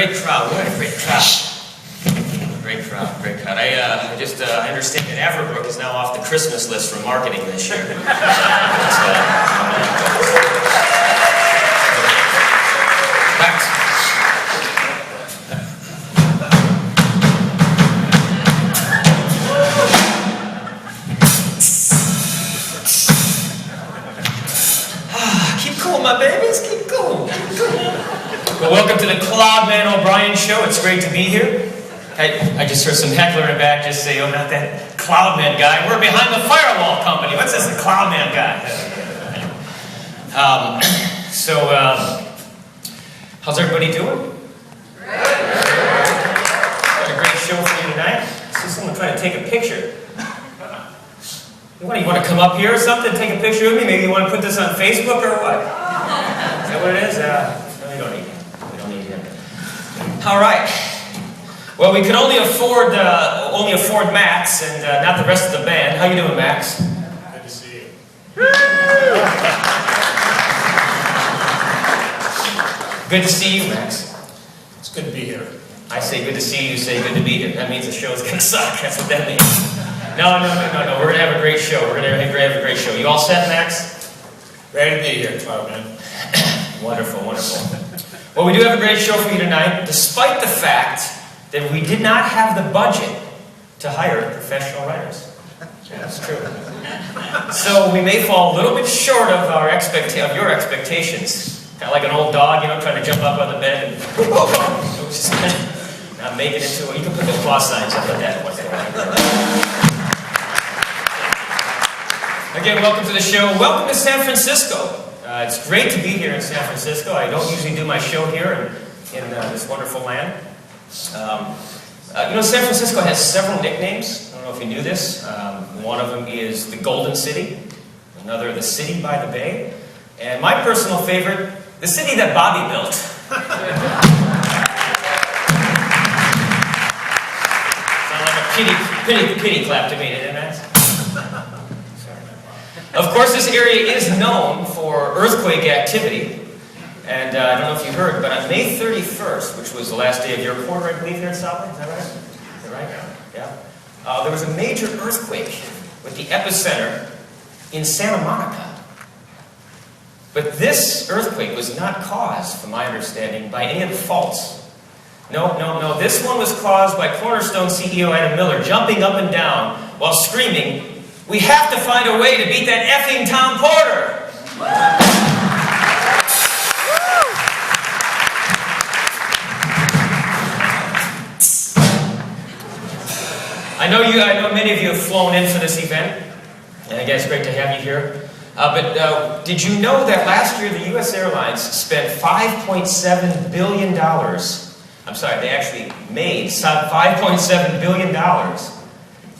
great crowd. What a great crowd. Great crowd, great crowd. I understand that Averbrook is now off the Christmas list for marketing this year. Keep cool, my babies. Keep cool. Keep cool. Well, welcome to the Cloudman OBrien show. It's great to be here. I just heard some heckler in the back just say, oh, not that Cloudman guy. We're behind the firewall company. What's this, the Cloudman guy? How's everybody doing? Got a great show for you tonight. I see someone trying to take a picture. You want to come up here or something, take a picture with me? Maybe you want to put this on Facebook or what? Is that what it is? No, you don't need it. We don't need it. All right. Well, we could only afford Max and not the rest of the band. How you doing, Max? Good to see you. Good to see you, Max. It's good to be here. I say good to see you, you say good to be here. That means the show's going to suck. That's what that means. No. We're going to have a great show. We're going to have a great show. You all set, Max? Ready to be here, Cloudman. Wonderful, wonderful. Well, we do have a great show for you tonight, despite the fact that we did not have the budget to hire professional writers. Yeah, that's true. So we may fall a little bit short of your expectations. Kind of like an old dog, trying to jump up on the bed and just not make it into. You can put the plus signs up like that. Again, welcome to the show. Welcome to San Francisco. It's great to be here in San Francisco. I don't usually do my show here in this wonderful land. San Francisco has several nicknames. I don't know if you knew this. One of them is the Golden City. Another, the City by the Bay. And my personal favorite, the city that Bobby built. Sound like a pity clap to me, didn't it? Of course, this area is known for earthquake activity. And I don't know if you heard, but on May 31st, which was the last day of your quarter, I believe, here in Saba, is that right? Is that right? Yeah. There was a major earthquake with the epicenter in Santa Monica. But this earthquake was not caused, from my understanding, by any of the faults. No. This one was caused by Cornerstone CEO Adam Miller jumping up and down while screaming, "We have to find a way to beat that effing Tom Porter!" I know many of you have flown in for this event, and I guess it's great to have you here. But did you know that last year the U.S. Airlines spent $5.7 billion? I'm sorry, they actually made $5.7 billion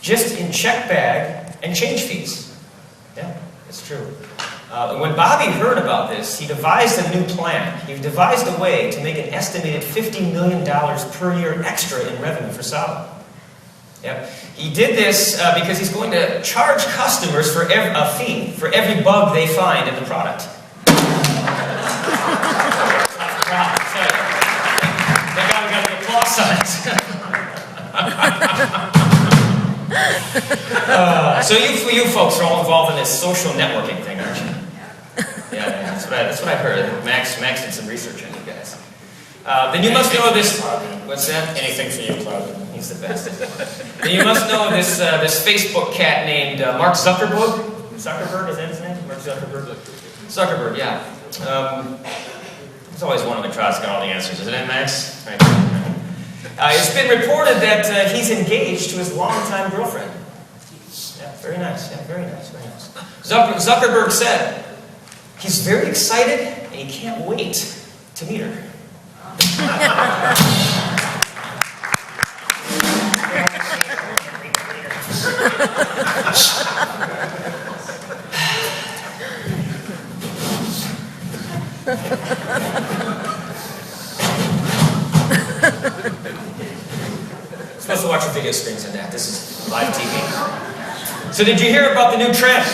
just in check bag and change fees. Yeah, it's true. When Bobby heard about this, he devised a new plan. He devised a way to make an estimated $50 million per year extra in revenue for Saba. Yep. He did this because he's going to charge customers for a fee for every bug they find in the product. That guy got the applause signs. So you folks are all involved in this social networking thing, aren't you? Yeah, that's what I heard. Max did some research on you guys. Then you must know this. What's that? Anything for you, Cloudman. He's the best. Then you must know this Facebook cat named Mark Zuckerberg. Zuckerberg, is that his name? Mark Zuckerberg? Zuckerberg, yeah. There's always one in the crowd's got all the answers, isn't it, Max? Right. It's been reported that he's engaged to his longtime girlfriend. Yeah, very nice. Yeah, very nice. Zuckerberg said he's very excited and he can't wait to meet her. Supposed to watch your video screens on that. This is live TV. So did you hear about the new trend?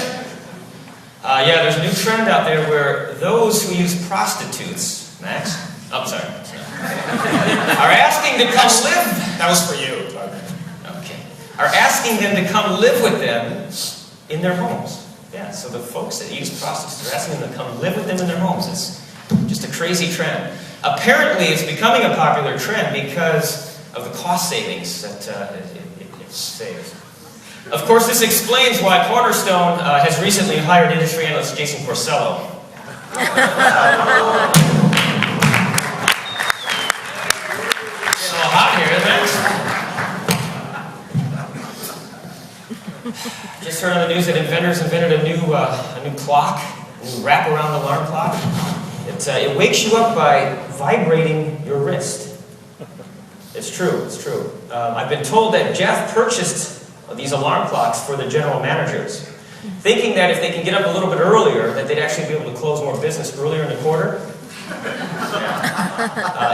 Yeah, there's a new trend out there where those who use prostitutes, Max? Oh, sorry. are asking to come live. That was for you, Cloudman. Okay. Are asking them to come live with them in their homes. Yeah, so the folks that use prostitutes are asking them to come live with them in their homes. It's just a crazy trend. Apparently, it's becoming a popular trend because of the cost savings that it saves. Of course, this explains why Cornerstone has recently hired industry analyst Jason Corsello. It's a little hot here, isn't it? Just heard on the news that inventors invented a new clock, a new wraparound alarm clock. It wakes you up by vibrating your wrist. It's true, it's true. I've been told that Jeff purchased these alarm clocks for the general managers, thinking that if they can get up a little bit earlier, that they'd actually be able to close more business earlier in the quarter.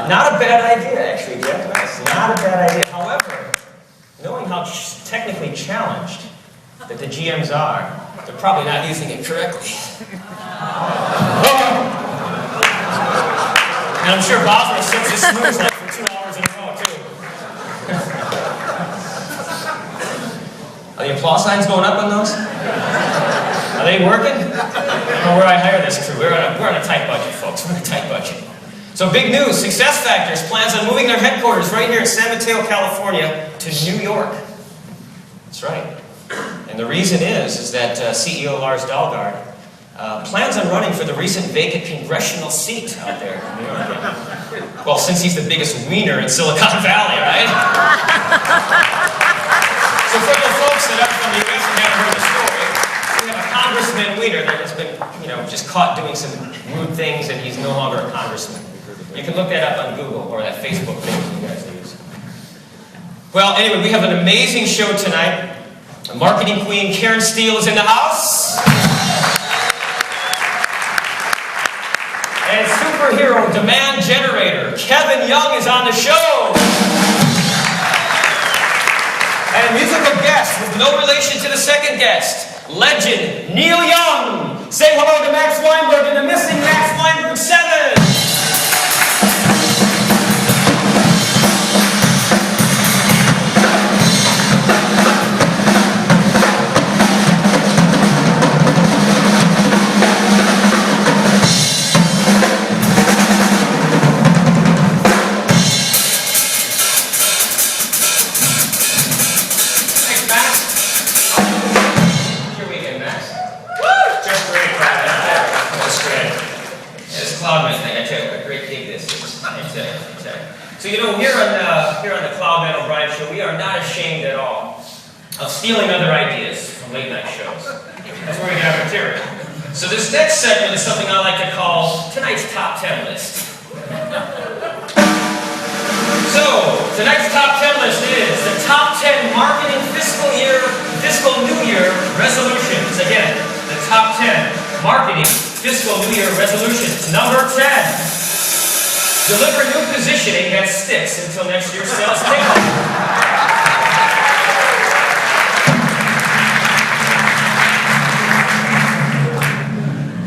Not a bad idea, actually, Jeff. It's not a bad idea. However, knowing how technically challenged that the GMs are, they're probably not using it correctly. And I'm sure Boswell sits his snooze like for 2 hours in a row, too. Are the applause signs going up on those? Are they working? I don't know where I hire this crew. We're on a tight budget, folks. We're on a tight budget. So big news. SuccessFactors plans on moving their headquarters right here in San Mateo, California to New York. That's right. And the reason is that CEO Lars Dahlgaard plans on running for the recent vacant congressional seat out there in New York. Well, since he's the biggest wiener in Silicon Valley, right? So for the folks that are from the U.S. and haven't heard the story, we have a congressman wiener that has been, just caught doing some rude things, and he's no longer a congressman. You can look that up on Google or that Facebook page you guys use. Well, anyway, we have an amazing show tonight. The marketing queen, Karen Steele, is in the house. And superhero demand generator, Kevin Young, is on the show. And musical guest with no relation to the second guest, legend Neil Young. Say hello to Max Weinberg and the missing Max Weinberg 7. Cloudman thing, I tell you, a great gig this is. I tell you. So here on the Cloudman OBrien show, we are not ashamed at all of stealing other ideas from late night shows. That's where we get our material. So this next segment is something I like to call tonight's top 10 list. So tonight's top 10 list is the top 10 marketing fiscal New Year resolutions. Again, the top 10 marketing fiscal New Year resolutions. Number 10. Deliver new positioning that sticks until next year's sales kickoff.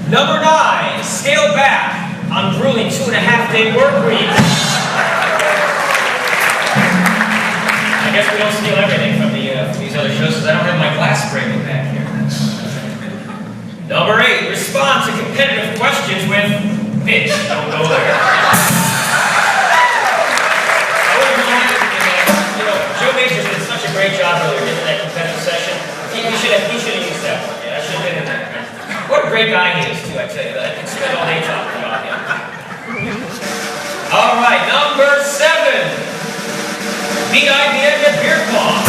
Number 9. Scale back on grueling 2.5-day work week. I guess we don't steal everything from these other shows because I don't have my glass breaking back here. Number 8, respond to competitive questions with, bitch, don't go there. Joe Majors did such a great job earlier in that competitive session. He should have used that one. Yeah, I should have been in there. What a great guy he is, too, I tell you. I could spend all day talking about him. All right, number 7. Neat idea to beer pong.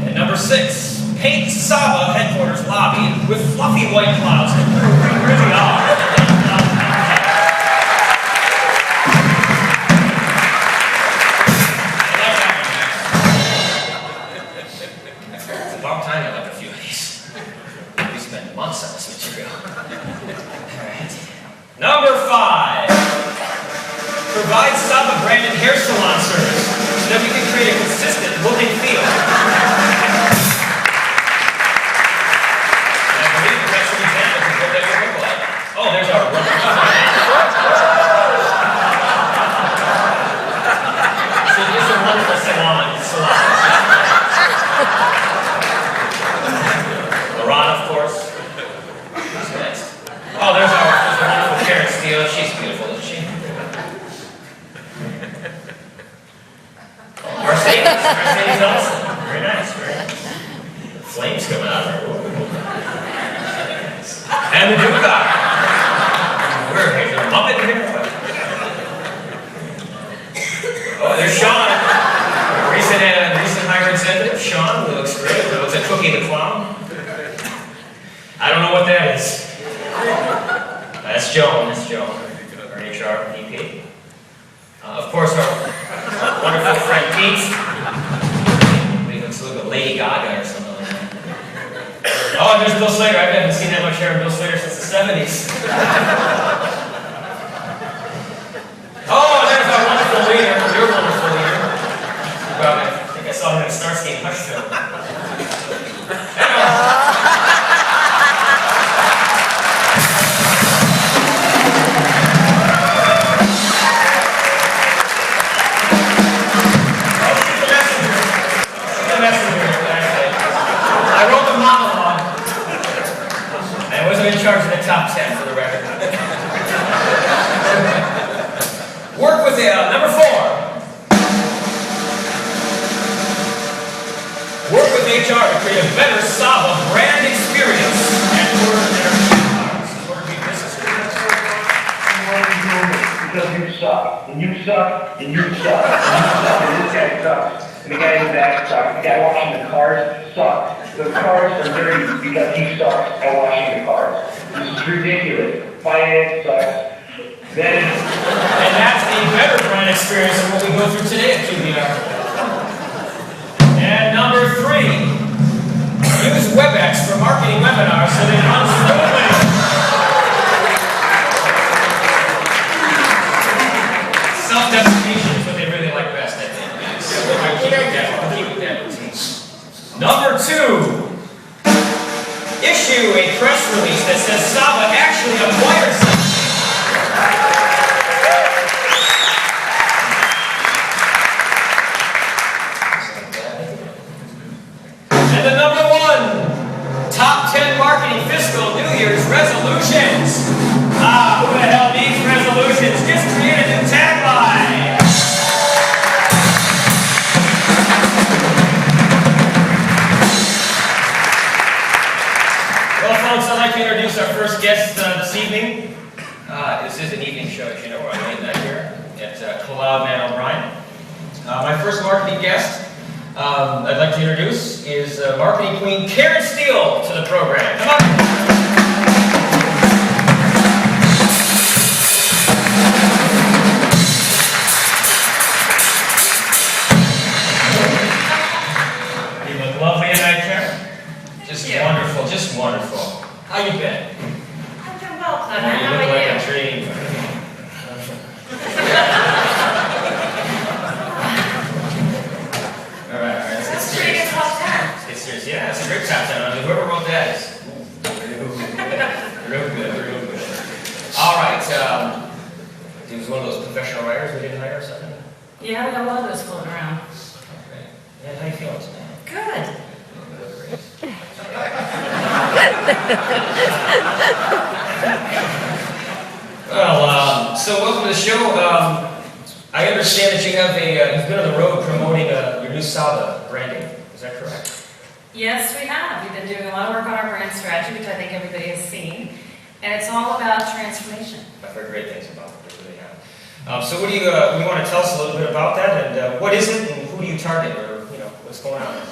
And number 6, paint Saba headquarters lobby with fluffy white clouds that really are. It's a long time I like a few of these. We spent months on this material. Alright. Number 5. Provide Saba branded hair salon service so that we can create a consistent look and feel. awesome. Very nice, very nice. Flames coming out of her. And the new guy. We're here. A Muppet here. Oh, there's Sean. Recent hire executive. Sean, who looks great. Who looks like Cookie the Clown. I don't know what that is. That's Joan. That's Joan. Our HR VP. Of course, our wonderful friend Pete. He looks like a Lady Gaga or something like that. Oh, and there's Bill Slater. I haven't seen that much hair in Bill Slater since the 70s. Oh, there's our wonderful leader. Your wonderful leader. Well, I think I saw him in a Starsky and Hutch film. In charge of the top 10 for the record. Work with number 4. Work with HR to create a better Saba brand experience and order business. Because you suck, and you suck, and you suck, and you suck, and this guy sucks, and the guy in the back sucks, the guy washing the cars sucks. The cars are dirty because he sucks at washing the cars. This is ridiculous. Finance sucks. And that's the better brand experience than what we go through today at QBR. And number 3, use WebEx for marketing webinars so they run smoothly. Self-deprecation is what they really like best, I think. So I'll keep with that routine. Number 2. Issue a press release that says Saba actually acquired something. And the number 1, top 10 marketing fiscal New Year's resolutions. Who the hell needs resolutions? Just create a new tagline. Well, folks, I'd like to introduce our first guest this evening. This is an evening show, as you know, we're on late night here at Cloudman OBrien. My first marketing guest I'd like to introduce is marketing queen Karen Steele to the program. Come on. You look lovely tonight, Karen. Just wonderful, just wonderful. How you been? I'm doing well, Cloudman. You How look about like you? a dream. All right, let's get That's a pretty serious. good top 10. Let's get serious. Yeah, that's a great top 10. I mean, whoever wrote that is real good, real good. All right, he was one of those professional writers we didn't hire or something? Yeah, we got a lot of those floating around. Okay. Yeah, how you feeling today? Good. Well, so welcome to the show. I understand that you have you've been on the road promoting your new Saba branding. Is that correct? Yes, we have. We've been doing a lot of work on our brand strategy, which I think everybody has seen. And it's all about transformation. I've heard great things about it. They really have. So what do you want to tell us a little bit about that, and what is it, and who do you target, or what's going on there?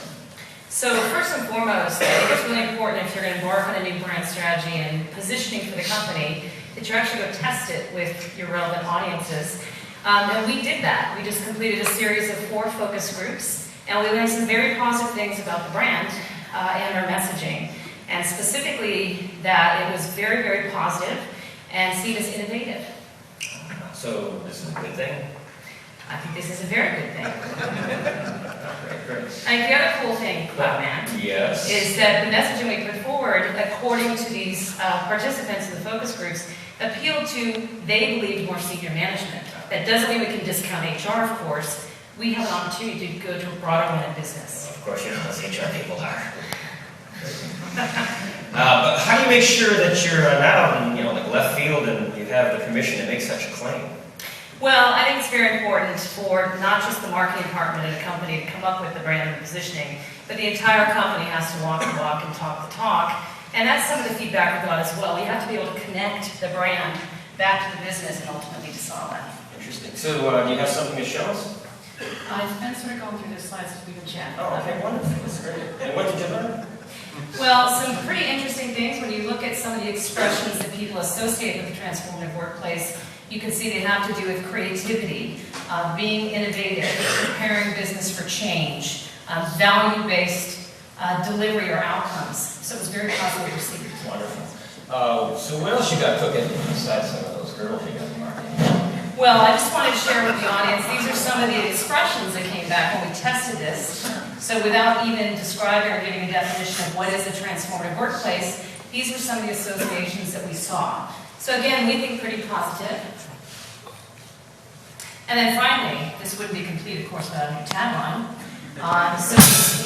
So first and foremost, I think it's really important if you're going to embark on a new brand strategy and positioning for the company that you actually go test it with your relevant audiences. And we did that. We just completed a series of 4 focus groups, and we learned some very positive things about the brand and our messaging. And specifically that it was very, very positive and seen as innovative. So this is a good thing? I think this is a very good thing. Great. I think the other cool thing, Cloudman, Yes. is that the messaging we put forward, according to these participants in the focus groups, appealed to, they believed, more senior management. That doesn't mean we can discount HR, of course. We have an opportunity to go to a broader line of business. Of course, you know those HR people are. But how do you make sure that you're not out in like left field and you have the permission to make such a claim? Well, I think it's very important for not just the marketing department in a company to come up with the brand and positioning, but the entire company has to walk the walk and talk the talk. And that's some of the feedback we got as well. We have to be able to connect the brand back to the business and ultimately to Saba. Interesting. So do you have something to show us? I've been sort of going through the slides as we've been chatting. Oh, okay, wonderful. That's great. And what did you learn? Well, some pretty interesting things when you look at some of the expressions that people associate with the transformative workplace. You can see they have to do with creativity, being innovative, preparing business for change, value-based delivery or outcomes. So it was very positively received. Wonderful. So what else you got cooking besides some of those girdles you got marketing? Well, I just wanted to share with the audience, these are some of the expressions that came back when we tested this. So without even describing or giving a definition of what is a transformative workplace, these were some of the associations that we saw. So again, we think pretty positive. And then finally, this wouldn't be complete, of course, without a new tagline. So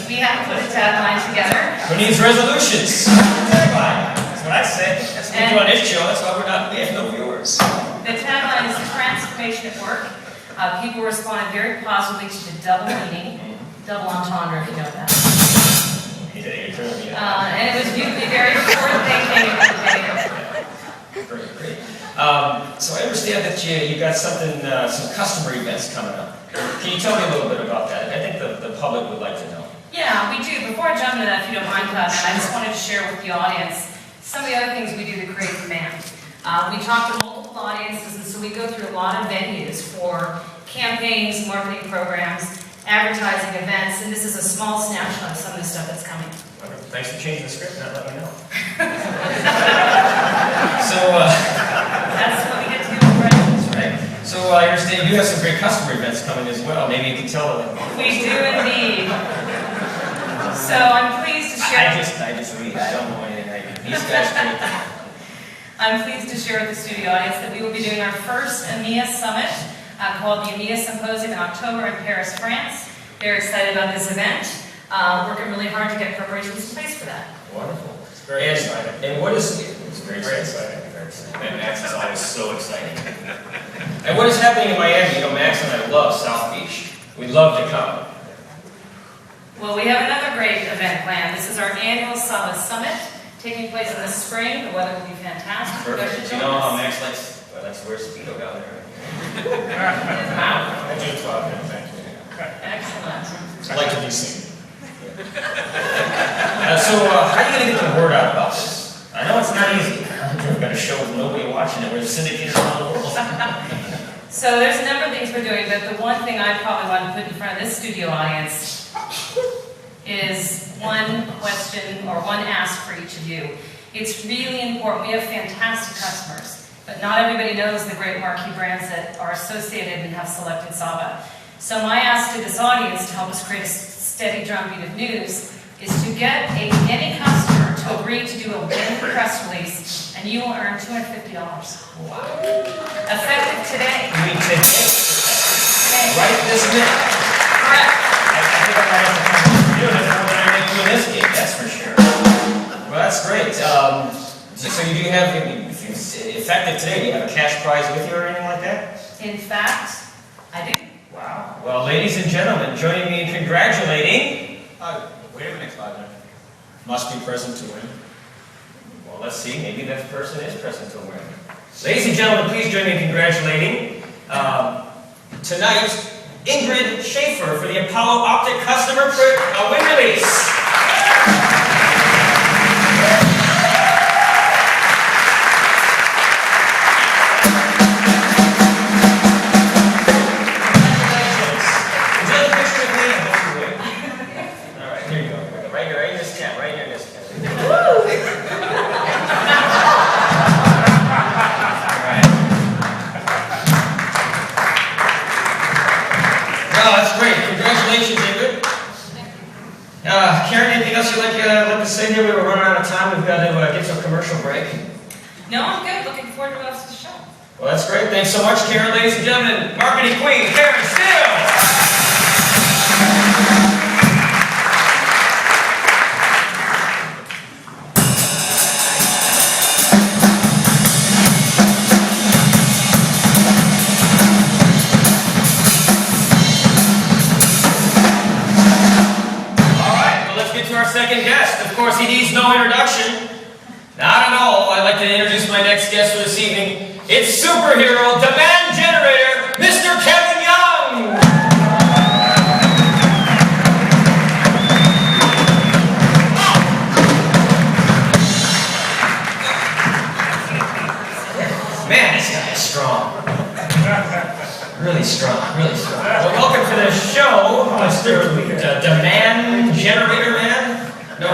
we have to put a tagline together. Who needs resolutions? Tagline. That's what I say. That's what we do on this show. That's why we have no viewers. The tagline is transformation at work. People responded very positively to the double meaning, double entendre, if you know that. And it was viewed to be very forward-thinking and innovative. Great, great. So I understand that you got something, some customer events coming up. Can you tell me a little bit about that? I think the public would like to know. Yeah, we do. Before I jump into that, if you don't mind, Cloudman, I just wanted to share with the audience some of the other things we do to create demand. We talk to multiple audiences, and so we go through a lot of venues for campaigns, marketing programs, advertising events, and this is a small snapshot of some of the stuff that's coming. Wonderful. Thanks for changing the script and not letting me know. That's what we get to do, right? That's right. So I understand you have some great customer events coming as well. Maybe you can tell them. We do indeed. So I'm pleased to share. I just read. I don't know anything. These guys can. I'm pleased to share with the studio audience that we will be doing our first EMEA Summit called the EMEA Symposium in October in Paris, France. Very excited about this event. Working really hard to get preparations in place for that. Wonderful. It's very exciting. And what is it's very exciting. And Max is always so exciting. And what is happening in Miami? You know, Max and I love South Beach. We'd love to come. Well, we have another great event planned. This is our annual Saba Summit taking place in the spring. The weather will be fantastic. Perfect. You know how Max likes to wear Speedo down there. I do thought that, thank you. Excellent. I like to be seen. So how are you going to get the word out about this? I know it's not easy. We've got a show with nobody watching it. We're syndicated around the world. So there's a number of things we're doing, but the one thing I probably want to put in front of this studio audience is one question or one ask for each of you. It's really important. We have fantastic customers, but not everybody knows the great marquee brands that are associated and have selected Saba. So my ask to this audience to help us create a steady drumbeat of news is to get any customer to agree to do a win press release, and you will earn $250. Wow. Effective today. You mean today? Today. Right this minute? Correct. I think I might have to come to you more than I make you in this game, that's for sure. Well, that's great. So you do have, if it's effective today, do you have a cash prize with you or anything like that? In fact, I do. Wow. Well, ladies and gentlemen, joining me in congratulating. Wait a minute, Cloudman. Must be present to win. Well, let's see. Maybe that person is present to win. Ladies and gentlemen, please join me in congratulating tonight Ingrid Schaefer for the Apollo Optic Customer Win Release. Karen, anything else you'd like to say here? We were running out of time. We've got to get to a commercial break. No, I'm good. Looking forward to the rest of the show. Well, that's great. Thanks so much, Karen. Ladies and gentlemen, marketing queen, Karen Steele. course, he needs no introduction. Not at all. I'd like to introduce my next guest for this evening. It's superhero demand generator, Mr. Kevin Young. Man, this guy is strong. Really strong, really strong. Well, welcome to the show, Mr. Demand Generator Man. No,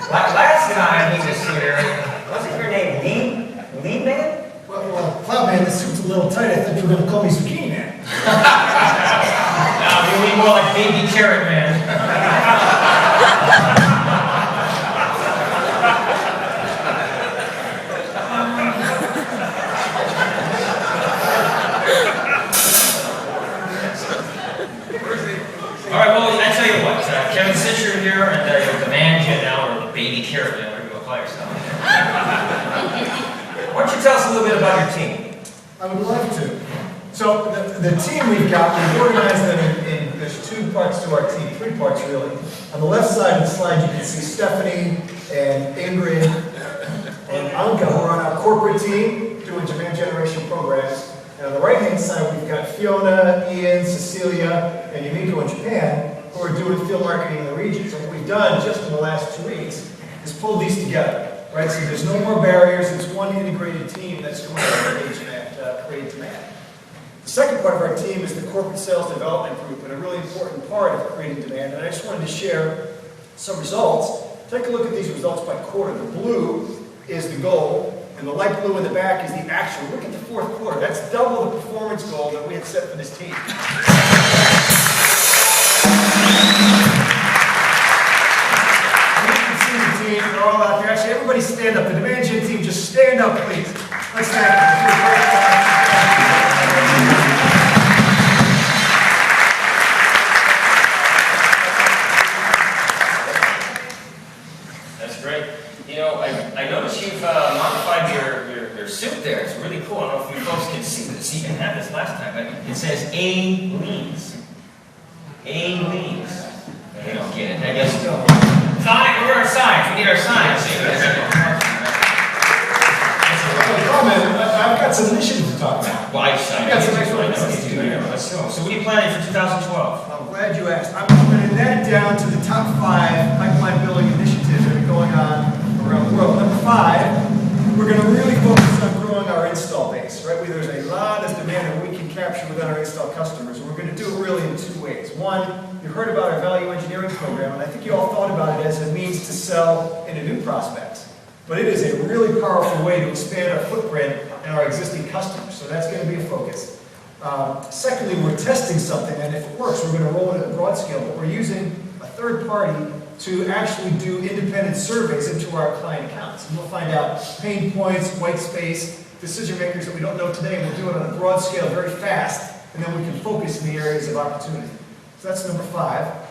last time he was here, wasn't your name Lead Man? Well, Cloudman, this suit's a little tight. I thought you were going to call me Zucchini Man. No, you mean more like Baby Carrot Man. All right, well, I tell you what, Kevin, since you're here and you're the man gen now, or Baby Carrot Man, whatever you want to call yourself, why don't you tell us a little bit about your team? I would love to. So the team we've got, we've organized them in there's two parts to our team, three parts really. On the left side of the slide, you can see Stephanie and Ingrid and Anka, who are on our corporate team doing demand generation programs. And on the right-hand side, we've got Fiona, Ian, Cecilia, and Yumiko in Japan, who are doing field marketing in the region. So what we've done just in the last 2 weeks is pull these together, right? So there's no more barriers. It's one integrated team that's going to engage and create demand. The second part of our team is the corporate sales development group, and a really important part of creating demand. And I just wanted to share some results. Take a look at these results by quarter. The blue is the goal. And the light blue in the back is the actual. Look at the fourth quarter. That's double the performance goal that we had set for this team. You can see the team. They're all out there. Actually, everybody stand up. The demand gen team, just stand up, please. Let's thank them. That's great. You know, I noticed you've modified your suit there. It's really cool. I don't know if you folks can see this. You didn't have this last time, but it says A leads. A leads. They don't get it. I guess still. Sign. Where are our signs? We need our signs. I've got some initiatives to talk about. Well, I signed. got some nice ones. Let's go. So what are you planning for 2012? I'm glad you asked. I'm going to net it down to the top 5 pipeline building initiatives that are going on around the world. Number 5, we're going to really focus on growing our install base, right? There's a lot of demand that we can capture within our install customers, and we're going to do it really in 2 ways. One, you heard about our value engineering program, and I think you all thought about it as a means to sell into new prospects. But it is a really powerful way to expand our footprint and our existing customers, so that's going to be a focus. Secondly, we're testing something, and if it works, we're going to roll it at a broad scale, but we're using a third party to actually do independent surveys into our client accounts. And we'll find out pain points, white space, decision makers that we don't know today, and we'll do it on a broad scale very fast, and then we can focus in the areas of opportunity. So that's number 5.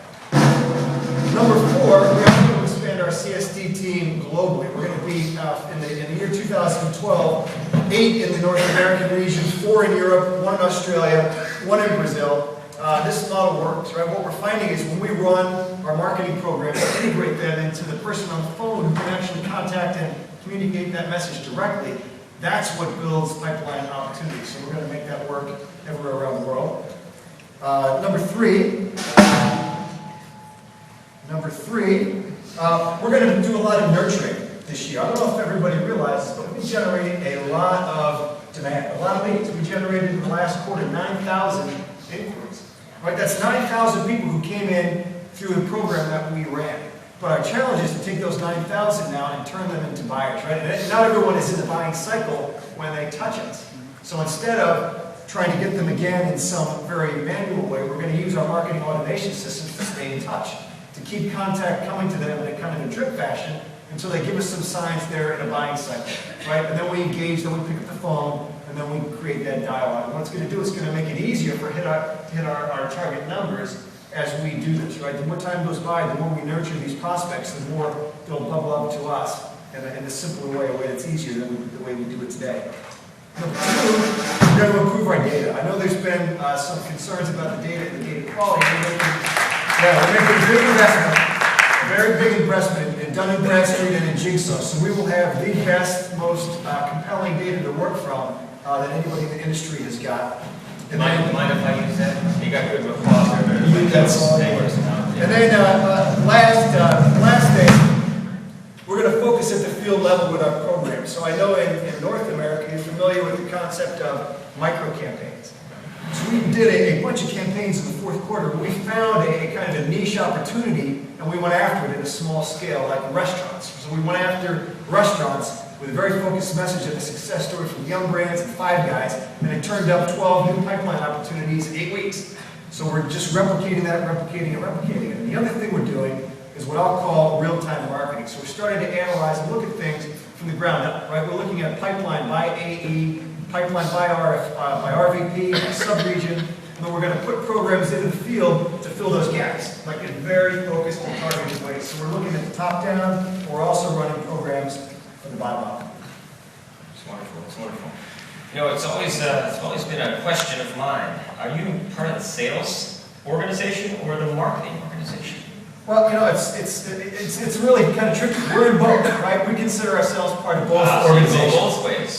Number 4, we're going to expand our CSD team globally. We're going to be, in the year 2012, 8 in the North American region, 4 in Europe, 1 in Australia, 1 in Brazil. This model works, right? What we're finding is when we run our marketing programs, integrate them into the person on the phone who can actually contact and communicate that message directly, that's what builds pipeline opportunities. So we're going to make that work everywhere around the world. Number 3, we're going to do a lot of nurturing this year. I don't know if everybody realizes, but we've been generating a lot of demand, a lot of leads. We generated in the last quarter 9,000 inquiries. Right? That's 9,000 people who came in through the program that we ran. But our challenge is to take those 9,000 now and turn them into buyers. Right? And not everyone is in the buying cycle when they touch us. So instead of trying to get them again in some very manual way, we're going to use our marketing automation systems to stay in touch, to keep contact coming to them in a kind of a drip fashion until they give us some signs they're in a buying cycle, right? And then we engage, then we pick up the phone, and then we create that dialogue. And what it's going to do is going to make it easier for hit our target numbers as we do this, right? The more time goes by, the more we nurture these prospects, the more they'll bubble up to us in a simpler way, a way that's easier than the way we do it today. Number 2, we're going to improve our data. I know there's been some concerns about the data and the data quality. Yeah, we're making a big investment, a very big investment in Dun & Bradstreet and in Jigsaw. So we will have the best, most compelling data to work from that anybody in the industry has got. And Mind if I use that? You got good applause there. That's all yours. And then last thing, we're going to focus at the field level with our program. So I know in North America, you're familiar with the concept of micro campaigns. So we did a bunch of campaigns in the fourth quarter. We found a kind of a niche opportunity, and we went after it at a small scale, like restaurants. So we went after restaurants with a very focused message of a success story from Young Brands and Five Guys, and it turned up 12 new pipeline opportunities in 8 weeks. So we're just replicating that, replicating it. And the other thing we're doing is what I'll call real-time marketing. So we're starting to analyze and look at things from the ground up, right? We're looking at pipeline by AE, pipeline by RVP, by sub-region, and then we're going to put programs into the field to fill those gaps, like in very focused and targeted ways. So we're looking at the top down, but we're also running programs from the bottom up. It's wonderful, it's wonderful. You know, it's always been a question of mine. Are you part of the sales organization or the marketing organization? Well, you know, it's really kind of tricky. We're in both, right? We consider ourselves part of both organizations. So both ways.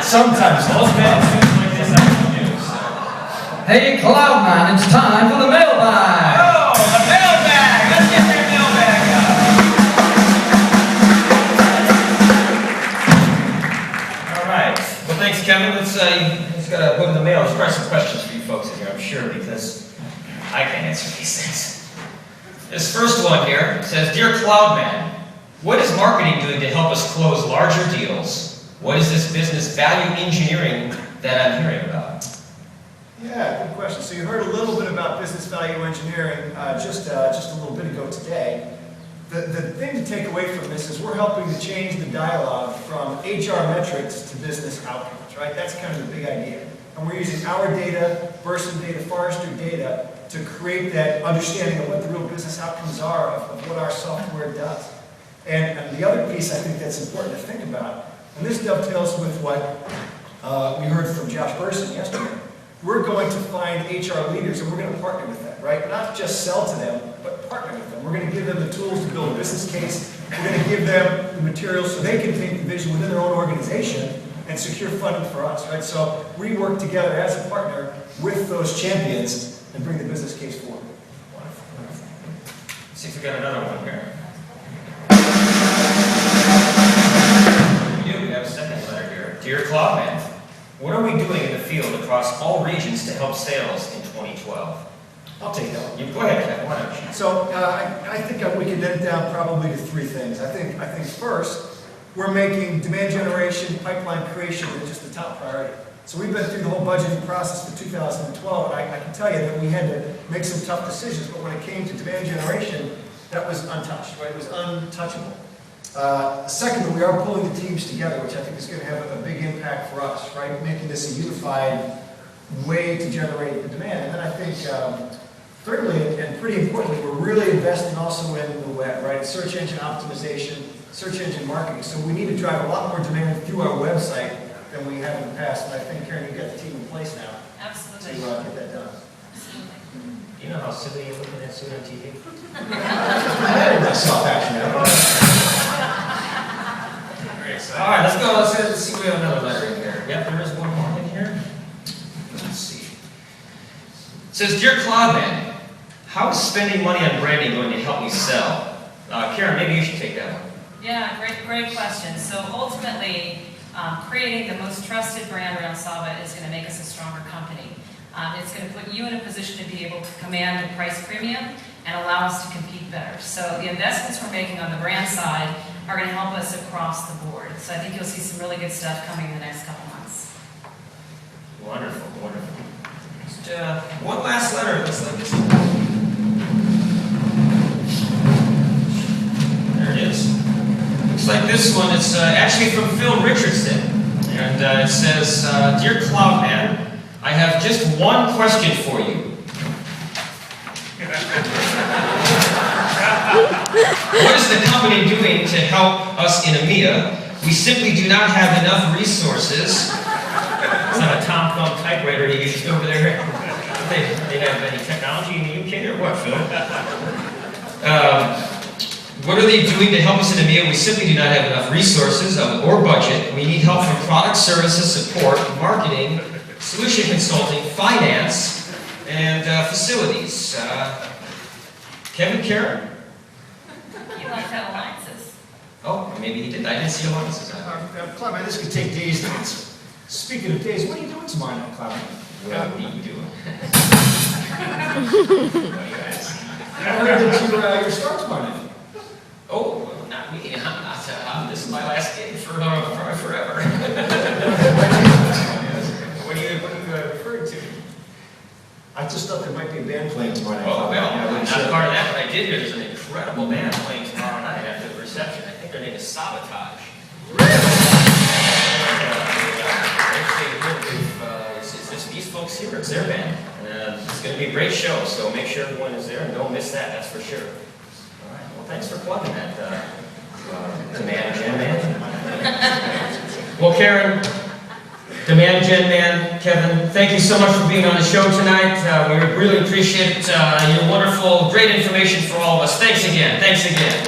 Sometimes. Most men choose like this afternoon, so. Hey, Cloudman, it's time for the mailbag! Oh, the mailbag! Let's get that mailbag up. All right. Well, thanks, Kevin. Let's got to go to the mail. There's probably some questions for you folks in here, I'm sure, because I can't answer these things. This first one here says, Dear Cloudman, what is marketing doing to help us close larger deals? What is this business value engineering that I'm hearing about? Yeah, good question. So you heard a little bit about business value engineering just a little bit ago today. The thing to take away from this is we're helping to change the dialogue from HR metrics to business outcomes, right? That's kind of the big idea. And we're using our data, Burson data, Forrester data, to create that understanding of what the real business outcomes are of what our software does. And the other piece I think that's important to think about, and this dovetails with what we heard from Josh Burson yesterday. We're going to find HR leaders and we're going to partner with them, right? Not just sell to them, but partner with them. We're going to give them the tools to build a business case. We're going to give them the materials so they can think the vision within their own organization and secure funding for us, right? So we work together as a partner with those champions and bring the business case forward. Wonderful, wonderful. Let's see if we got another one here. We have a second letter here. Dear Cloudman, what are we doing in the field across all regions to help sales in 2012? I'll take that one. You go ahead, Kevin. Why don't you? So I think we can net it down probably to 3 things. I think first, we're making demand generation, pipeline creation just the top priority. So we've been through the whole budgeting process for 2012, and I can tell you that we had to make some tough decisions, but when it came to demand generation, that was untouched, right? It was untouchable. Secondly, we are pulling the teams together, which I think is going to have a big impact for us, right? Making this a unified way to generate the demand. And then I think, thirdly, and pretty importantly, we're really investing also in the web, right? Search engine optimization, search engine marketing. So we need to drive a lot more demand through our website than we have in the past. And I think, Karen, you've got the team in place now Absolutely. to get that done. You know how silly you're looking at suit on TV? I myself, actually. All right, let's go. Let's see if we have another letter in here. Yep, there is one more in here. Let's see. It says, Dear Cloudman, how is spending money on branding going to help me sell? Karen, maybe you should take that one. Yeah, great question. So ultimately, creating the most trusted brand around Saba is going to make us a stronger company. It's going to put you in a position to be able to command a price premium and allow us to compete better. So the investments we're making on the brand side are going to help us across the board. So I think you'll see some really good stuff coming in the next couple months. Wonderful, wonderful. Just one last letter. Looks like this. There it is. Looks like this one. It's actually from Phil Richardson. And it says, Dear Cloudman, I have just one question for you. What is the company doing to help us in EMEA? We simply do not have enough resources. It's not a Tom Thumb typewriter you used over there. They have any technology in the UK or what, Phil? What are they doing to help us in EMEA? We simply do not have enough resources or budget. We need help from product, services, support, marketing, solution consulting, finance, and facilities. Kevin, Karen? You like to have alliances. Oh, maybe he did. I didn't see alliances. Cloudman, this could take days to answer. Speaking of days, what are you doing tomorrow night, Cloudman? What are you doing? I heard that you're starting tomorrow night. Oh, well, not me. This is my last gig for forever. What are you referring to? I just thought there might be a band playing tomorrow night. Oh, well, Yeah, I'm let's, not part of that, but I did hear there's an incredible band playing tomorrow night after the reception. I think their name is Sabotage. It's these folks here, it's their band. It's going to be a great show, so make sure everyone is there and don't miss that, that's for sure. All right, well, thanks for plugging that, Demand Gen Man. Well, Karen, Demand Gen Man, Kevin, thank you so much for being on the show tonight. We really appreciate your wonderful, great information for all of us. Thanks again. Thanks again.